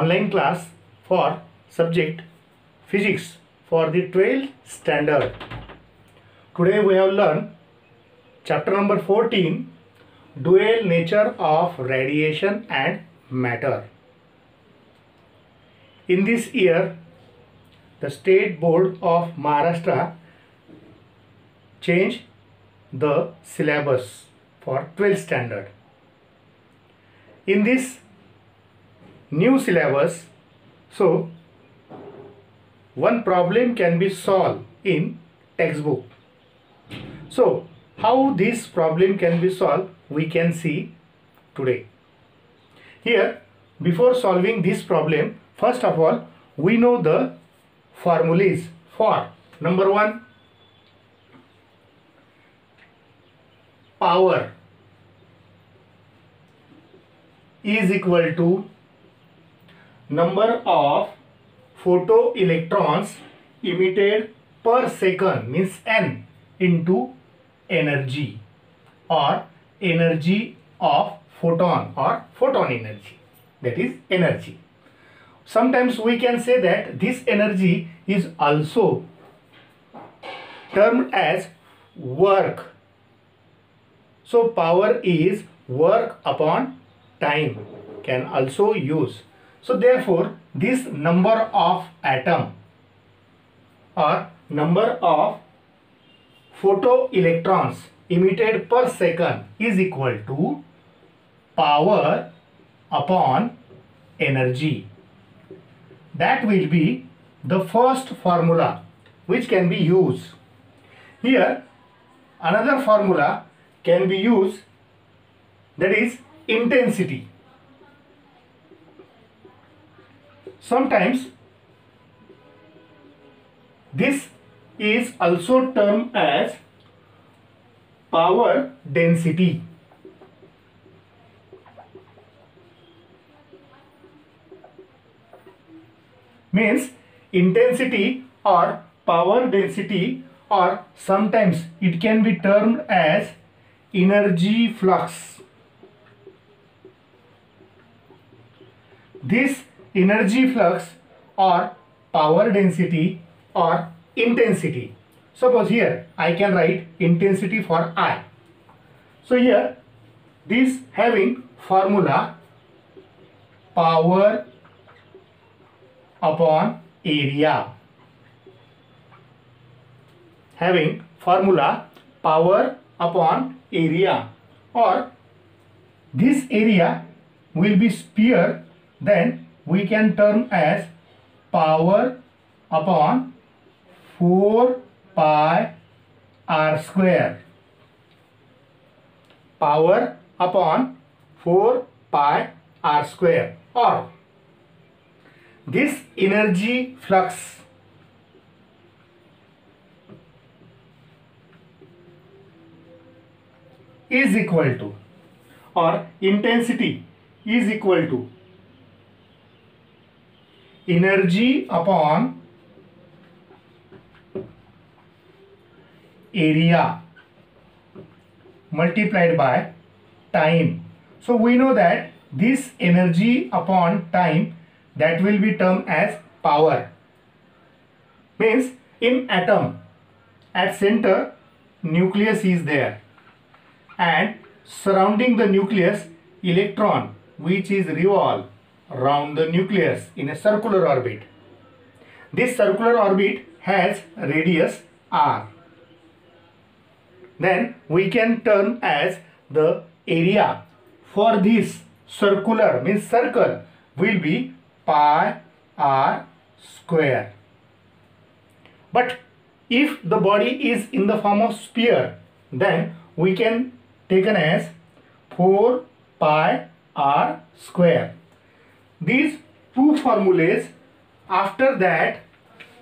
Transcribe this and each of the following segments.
online class for subject physics for the 12th standard. Today we have learned chapter number 14, dual nature of radiation and matter. In this year, the State Board of Maharashtra changed the syllabus for 12th standard. In this new syllabus, so one problem can be solved in textbook. So how this problem can be solved, we can see today. Here, before solving this problem, first of all, we know the formulas for number one, power is equal to number of photoelectrons emitted per second, means N, into energy or energy of photon or photon energy, that is energy. Sometimes we can say that this energy is also termed as work. So power is work upon time, can also use. So therefore this number of atom or number of photoelectrons emitted per second is equal to power upon energy. That will be the first formula which can be used. Here another formula can be used, that is intensity. Sometimes this is also termed as power density. Means intensity or power density, or sometimes it can be termed as energy flux. This energy flux or power density or intensity. Suppose here I can write intensity for I. So here this having formula power upon area. Having formula power upon area, or this area will be sphere, then we can term as power upon 4 pi r square. Power upon 4 pi r square, or this energy flux is equal to, or intensity is equal to energy upon area multiplied by time. So we know that this energy upon time, that will be termed as power. Means in atom, at center nucleus is there, and surrounding the nucleus electron which is revolve round the nucleus in a circular orbit. This circular orbit has radius r. Then we can term as the area for this circular, means circle, will be pi r square. But if the body is in the form of sphere, then we can taken as 4 pi r square. These two formulas. After that,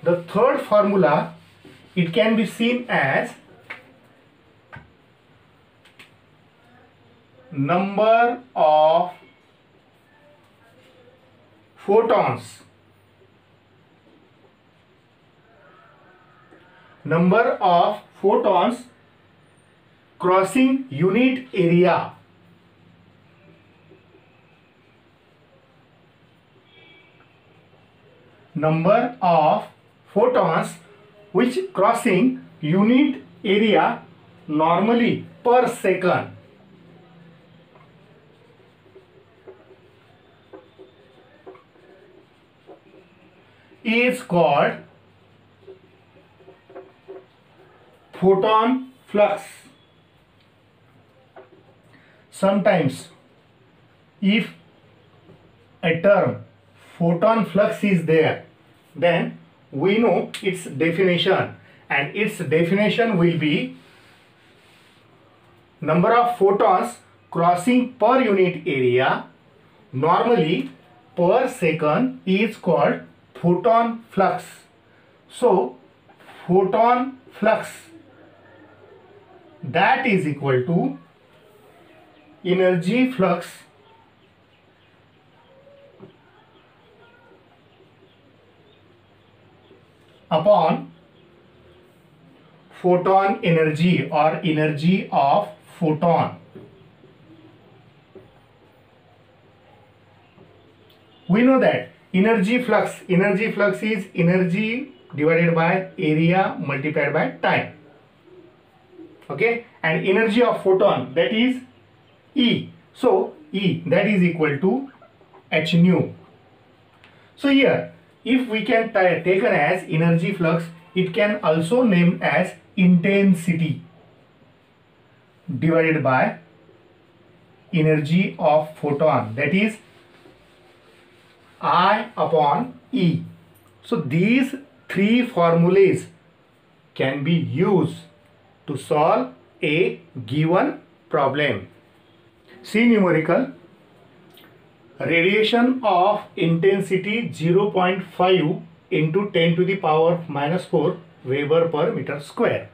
the third formula, it can be seen as number of photons. Number of photons crossing unit area. number of photons which crossing unit area normally per second. Is called photon flux. Sometimes if a term photon flux is there, then we know its definition, and its definition will be number of photons crossing per unit area normally per second is called photon flux. So photon flux, that is equal to energy flux upon photon energy or energy of photon. We know that energy flux is energy divided by area multiplied by time. Okay, and energy of photon, that is E. So E, that is equal to h nu. So here if we can taken as energy flux, it can also named as intensity divided by energy of photon, that is I upon E. So these three formulas can be used to solve a given problem. See numerical. Radiation of intensity 0.5 into 10 to the power minus 4 Weber per meter square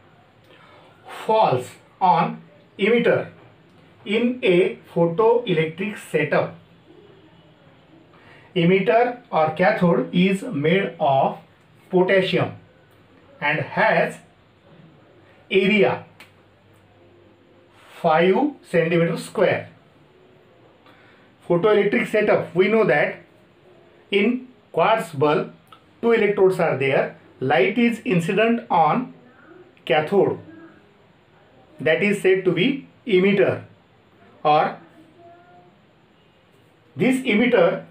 falls on emitter in a photoelectric setup. Emitter or cathode is made of potassium and has area 5 centimeters square. Photoelectric setup, we know that in quartz bulb 2 electrodes are there. Light is incident on cathode, that is said to be emitter, or this emitter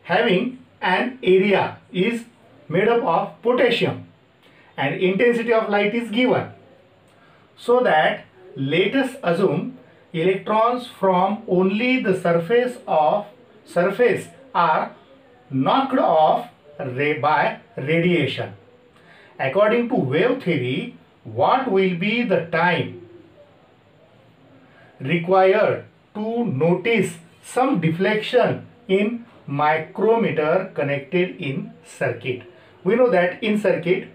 having an area is made up of potassium and intensity of light is given. So that let us assume electrons from only the surface are knocked off by radiation. According to wave theory, what will be the time required to notice some deflection in micrometer connected in circuit? We know that in circuit,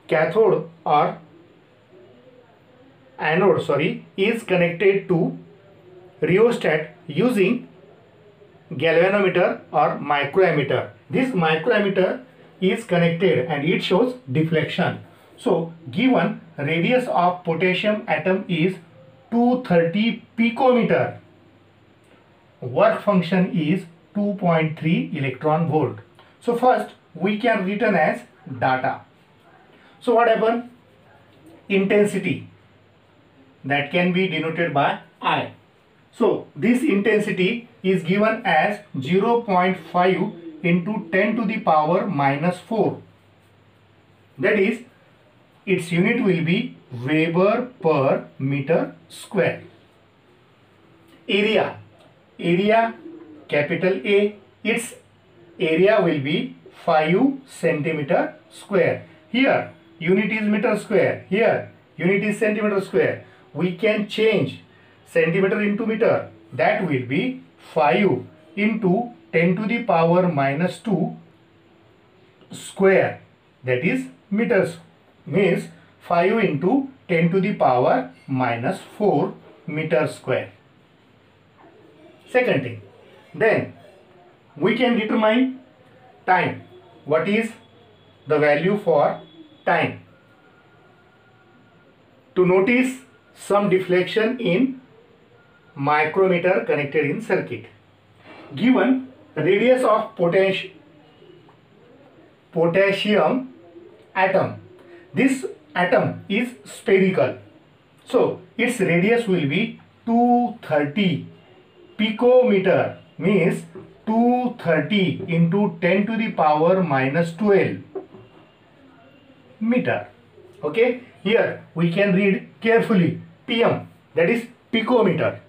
cathode or anode is connected to rheostat using galvanometer or microammeter. This microammeter is connected and it shows deflection. So given radius of potassium atom is 230 picometer, work function is 2.3 electron volt. So first we can written as data. So what happened? Intensity, that can be denoted by I. So this intensity is given as 0.5 into 10 to the power minus 4. That is, its unit will be Weber per meter square. Area capital A, its area will be 5 centimeter square. Here unit is meter square, here unit is centimeter square. We can change centimeter into meter, that will be 5 into 10 to the power minus 2 square, that is meters, means 5 into 10 to the power minus 4 meter square. Second thing, then we can determine time. What is the value for time? To notice some deflection in micrometer connected in circuit. Given radius of potassium atom. This atom is spherical, so its radius will be 230 picometer, means 230 into 10 to the power minus 12 meter. Okay, here we can read carefully pm, that is picometer,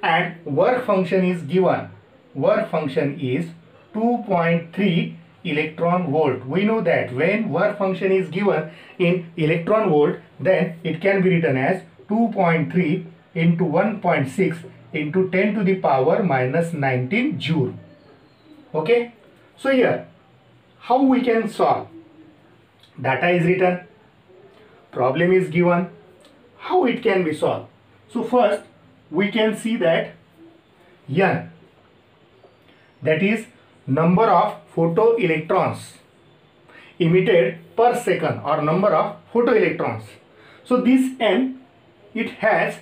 and work function is given. Work function is 2.3 electron volt. We know that when work function is given in electron volt, then it can be written as 2.3 into 1.6 into 10 to the power minus 19 joule. Okay, so here how we can solve? Data is written, problem is given, how it can be solved? So first we can see that N, that is number of photoelectrons emitted per second, or number of photoelectrons. So this N, it has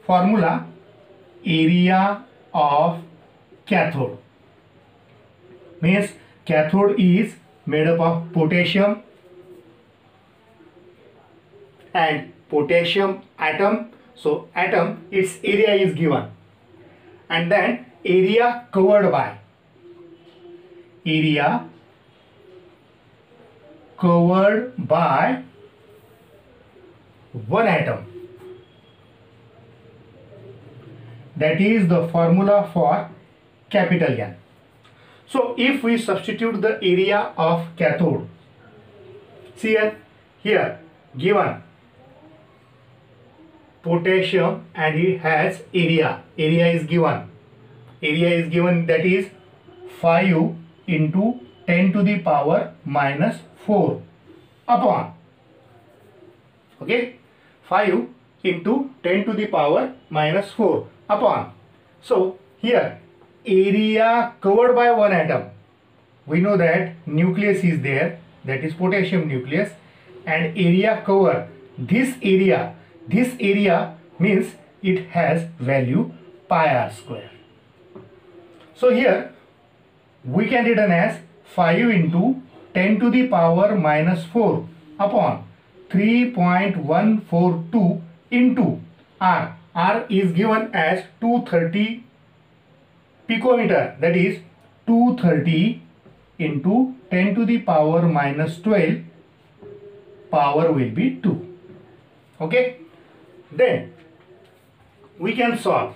formula area of cathode, means cathode is made up of potassium and potassium atom. So atom, its area is given, and then area covered by one atom. That is the formula for capital N. So if we substitute the area of cathode, see here given potassium and it has area is given, that is 5 into 10 to the power minus 4 upon, okay, 5 into 10 to the power minus 4 upon. So here area covered by one atom, we know that nucleus is there, that is potassium nucleus, and area cover, this area means it has value pi r square. So here we can written as 5 into 10 to the power minus 4 upon 3.142 into r. R is given as 230 picometer, that is 230 into 10 to the power minus 12, power will be 2. Okay, then we can solve.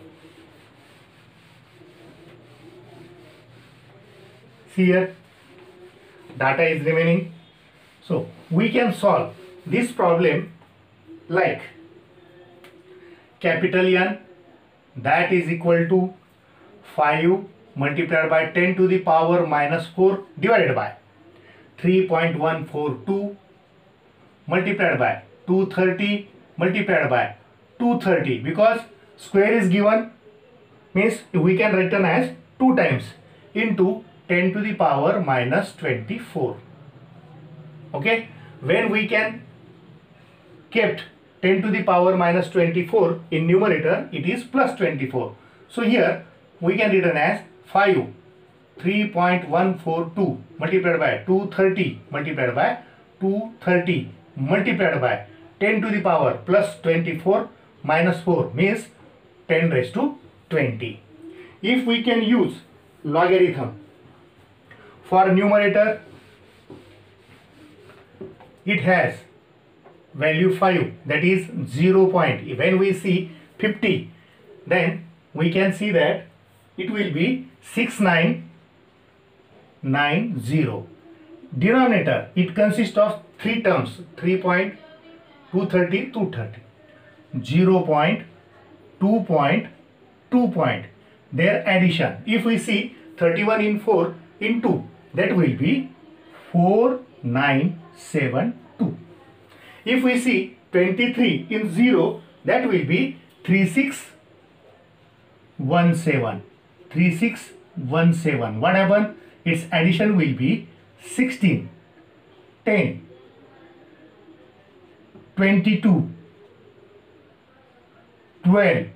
See here, data is remaining, so we can solve this problem like capital N, that is equal to 5 multiplied by 10 to the power minus 4 divided by 3.142 multiplied by 230 multiplied by 230, because square is given, means we can written as 2 times, into 10 to the power minus 24. Okay, when we can kept 10 to the power minus 24 in numerator, it is plus 24. So here we can written as 5 3.142 multiplied by 230 multiplied by 230 multiplied by 10 to the power plus 24 minus 4, means 10 raised to 20. If we can use logarithm for numerator, it has value 5, that is 0 point. When we see 50, then we can see that it will be 6990. Denominator, it consists of 3 terms, 3.230, 230, 0 point, 2 point, 2 point, their addition. If we see 31 in 4 in 2, that will be 4972. If we see 23 in 0, that will be 3617. 3617. What happened? Its addition will be 16, 10, 22, 12,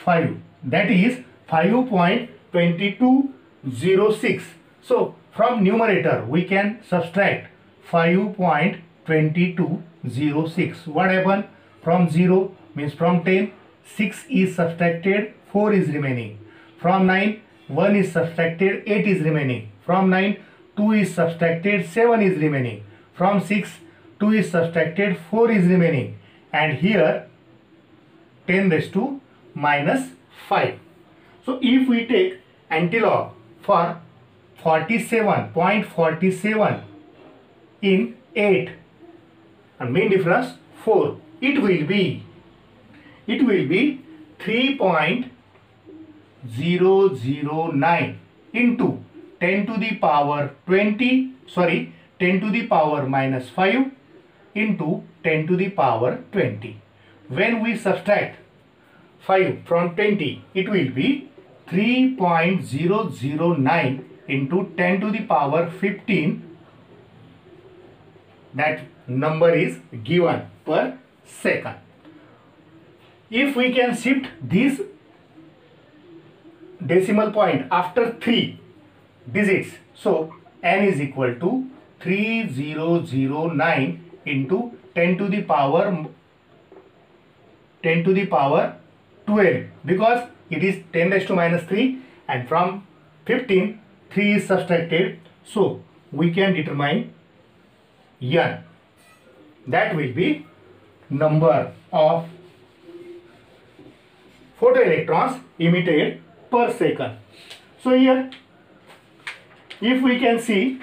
5. That is 5.2206. So from numerator we can subtract 5.2206. What happened? From 0 means from 10, 6 is subtracted, 4 is remaining. From 9, 1 is subtracted, 8 is remaining. From 9, 2 is subtracted, 7 is remaining. From 6, 2 is subtracted, 4 is remaining. And here 10 raised to minus 5. So if we take antilog for 47.47 in 8 and mean difference 4, it will be 3.009 into 10 to the power 10 to the power minus 5 into 10 to the power 20. When we subtract 5 from 20, it will be 3.009 into 10 to the power 15. That number is given per second. If we can shift this decimal point after 3 digits, so n is equal to 3009 into 10 to the power 12, because it is 10 raised to minus 3 and from 15 3 is subtracted, so we can determine n. That will be number of photoelectrons emitted per second. So here if we can see,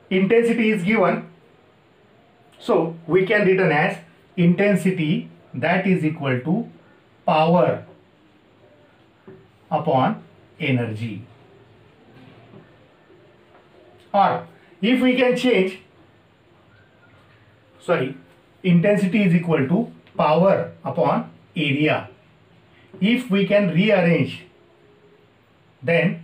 intensity is given, so we can written as intensity, that is equal to power upon energy. Or if we can change, intensity is equal to power upon area. If we can rearrange, then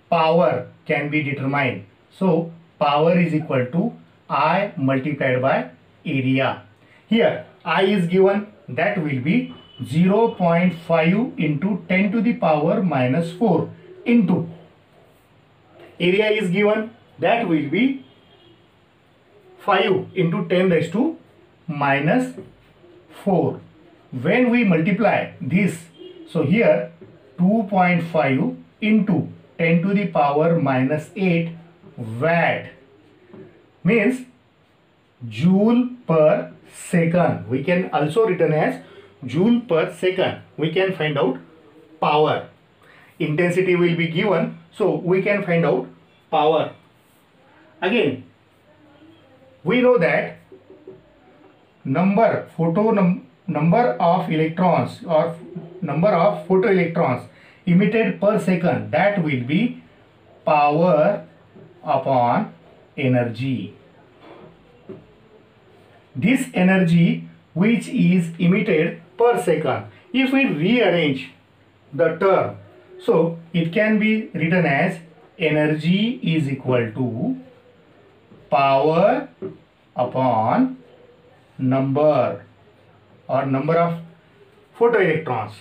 power can be determined. So power is equal to I multiplied by area. Here I is given, that will be 0.5 into 10 to the power minus 4 into area is given, that will be 5 into 10 raised to minus 4. When we multiply this, so here 2.5 into 10 to the power minus 8 watt means joule per second. We can also written as joule per second. We can find out power. Intensity will be given, so we can find out power. Again, we know that number of electrons or number of photoelectrons emitted per second, that will be power upon energy. This energy which is emitted per second, if we rearrange the term, so it can be written as energy is equal to power upon number of photoelectrons.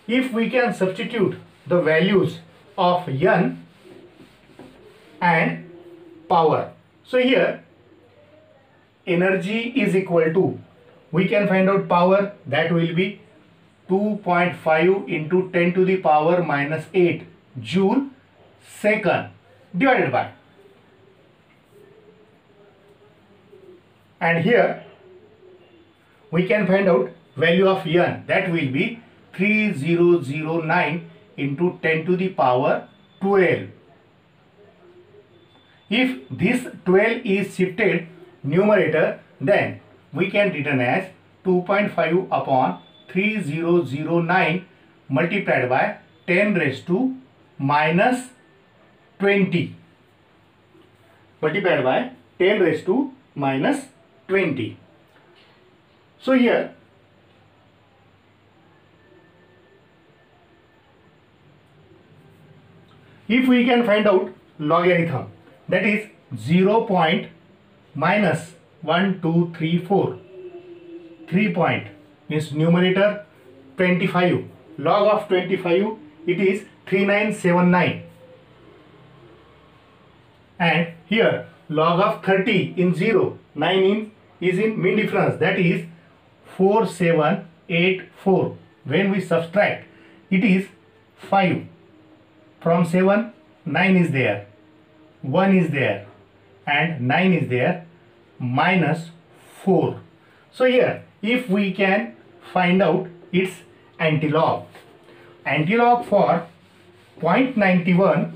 If we can substitute the values of n and power, so here energy is equal to, we can find out power, that will be 2.5 into 10 to the power minus 8 joule second divided by, and here we can find out value of n, that will be 3009 into 10 to the power 12. If this 12 is shifted numerator, then we can written as 2.5 upon 3009 multiplied by 10 raised to minus 20 multiplied by 10 raised to minus 20. So here if we can find out logarithm, that is 0 point minus 1 2 3 4, 3 point means numerator 25, log of 25 it is 3979, and here log of 30 in 0, 9 is in mean difference, that is 4784. When we subtract, it is 5 from 7, 9 is there, 1 is there, and 9 is there, minus 4. So here if we can find out its antilog for 0.91,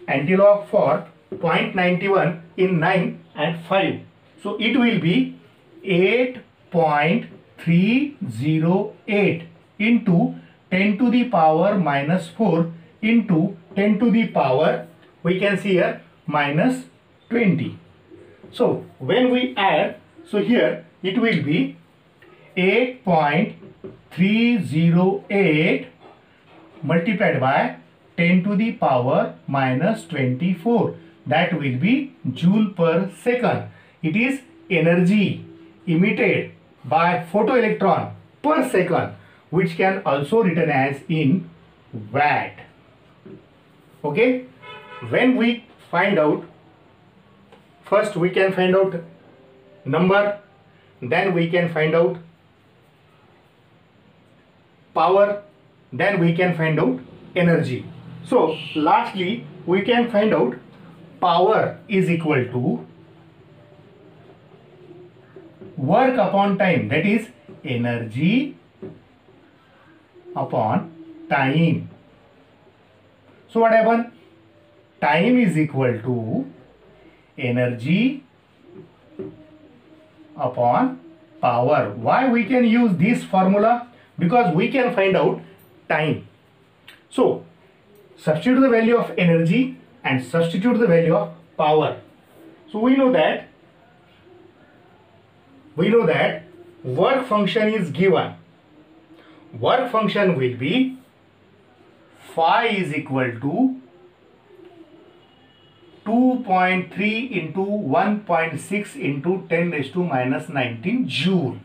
antilog for 0.91 in 9 and 5, so it will be 8.308 into 10 to the power minus 4 into 10 to the power, we can see here, minus 20. So when we add, so here it will be 8.308 multiplied by 10 to the power minus 24, that will be joule per second. It is energy emitted by photoelectron per second, which can also written as in watt. Okay, when we find out, first we can find out number, then we can find out power, then we can find out energy. So lastly we can find out power is equal to work upon time, that is energy upon time. So what happened? Time is equal to energy upon power. Why we can use this formula? Because we can find out time. So substitute the value of energy and substitute the value of power. So we know that work function is given. Work function will be phi is equal to 2.3 into 1.6 into 10 raised to minus 19 joule.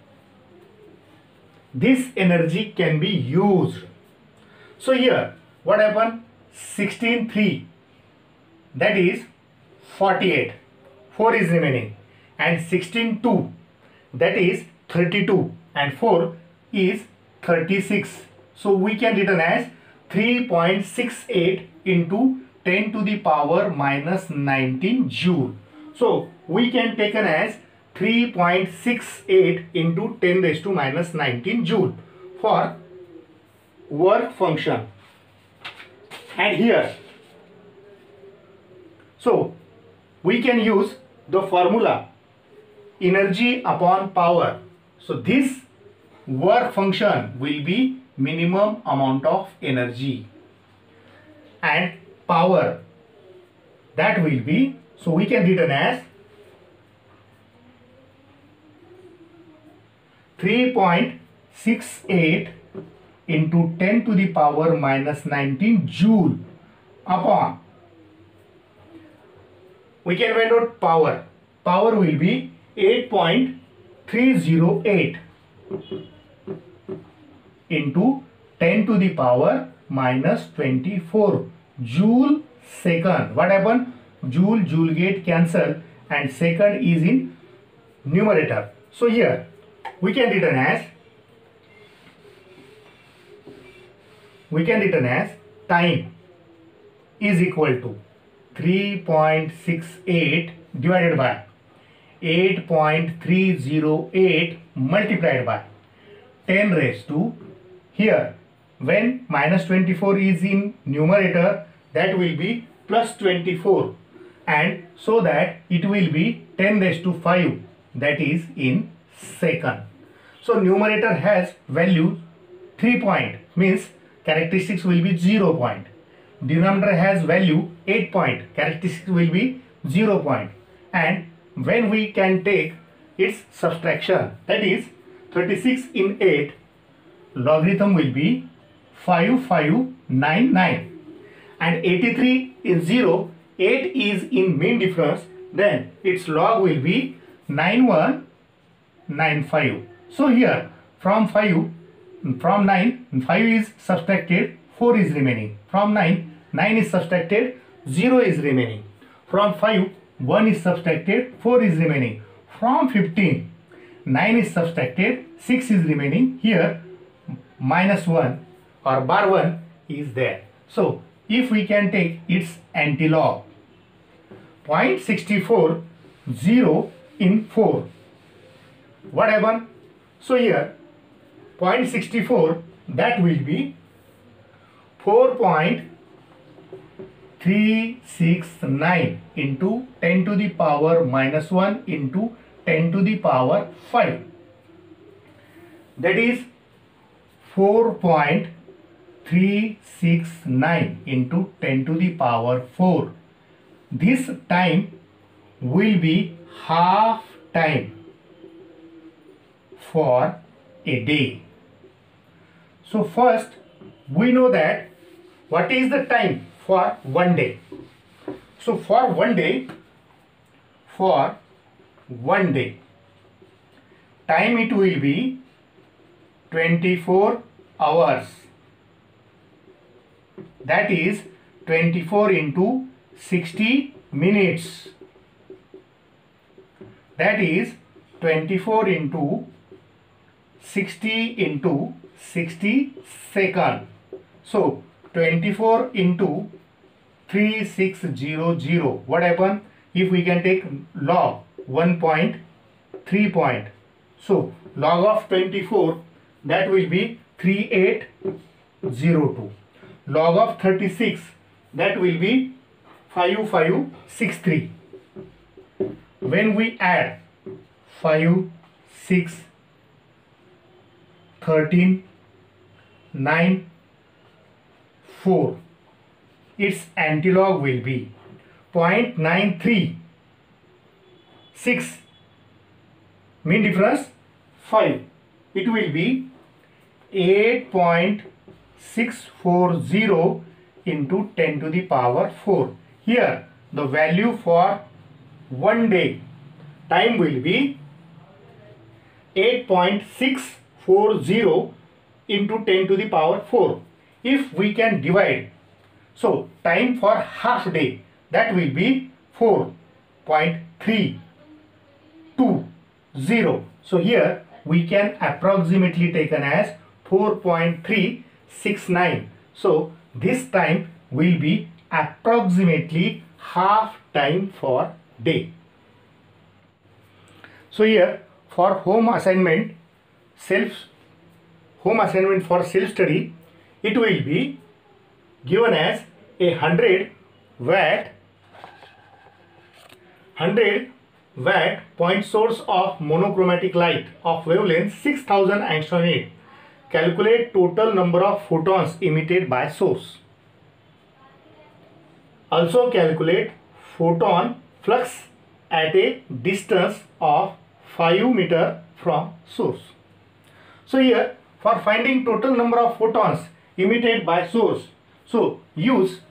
This energy can be used. So here what happened? 16.3, that is 48, 4 is remaining, and 16.2, that is 32, and 4 is 36. So we can written as 3.68 into 10 to the power minus 19 joule. So we can take an as 3.68 into 10 raised to minus 19 joule for work function. And here, so we can use the formula energy upon power. So this work function will be minimum amount of energy, and power, that will be, so we can written as 3.68 into 10 to the power minus 19 joule upon, we can find out power. Power will be 8.308 into 10 to the power minus 24 joule second. What happened? Joule get cancel and second is in numerator. So here we can written as time is equal to 3.68 divided by 8.308 multiplied by 10 raised to, here when minus 24 is in numerator, that will be plus 24, and so that it will be 10 raised to 5, that is in second. So numerator has value 3 point, means characteristics will be 0 point. Denominator has value 8 point, characteristics will be 0 point. And when we can take its subtraction, that is 36 in 8, logarithm will be 5599, and 83 in 0, 8 is in mean difference, then its log will be 9195. So here from 9, 5 is subtracted, 4 is remaining. From 9 is subtracted, 0 is remaining. From 5, 1 is subtracted, 4 is remaining. From 15, 9 is subtracted, 6 is remaining. Here, minus 1 or bar 1 is there. So, if we can take its antilog, 0.64, 0 in 4. What happened? So here 0.64, that will be 4.369 into 10 to the power minus 1 into 10 to the power 5. That is 4.369 into 10 to the power 4. This time will be half time for a day. So first we know that what is the time for one day. So for one day, time it will be 24 hours. That is 24 into 60 minutes. That is 24 into 60 into 60 second. So 24 into 3600. What happen? If we can take log 1.3 point. So log of 24, that will be 3802. Log of 36, that will be 5563. When we add 5, 6, 13, 9, 4, its antilog will be 0.936. Mean difference 5. It will be 8.640 into 10 to the power 4. Here the value for one day time will be 8.640 into 10 to the power 4. If we can divide, so time for half day, that will be 4.320. So here we can approximately taken as 4.369. So this time will be approximately half time for day. So here for home assignment for self study, it will be given as a 100 watt point source of monochromatic light of wavelength 6000 angstrom. Calculate total number of photons emitted by source. Also calculate photon flux at a distance of 5 meter from source. So here for finding total number of photons emitted by source, so use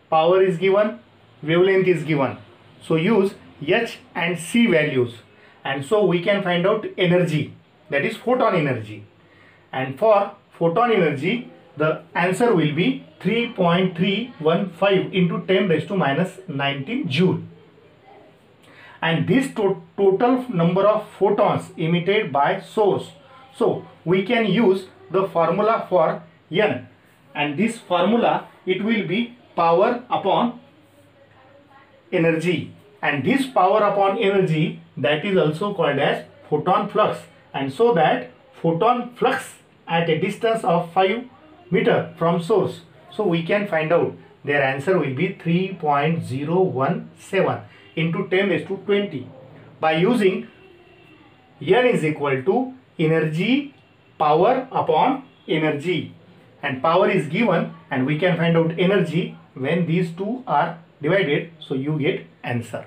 power is given, wavelength is given. So use H and C values, and so we can find out energy, that is photon energy. And for photon energy, the answer will be 3.315 into 10 raised to minus 19 joule. And this total number of photons emitted by source, so we can use the formula for N, and this formula, it will be power upon energy, and this power upon energy, that is also called as photon flux. And so that photon flux at a distance of 5 meter from source, so we can find out their answer will be 3.017 into 10 raised to 20 by using N is equal to energy power upon energy, and power is given, and we can find out energy when these two are divided, so you get answer.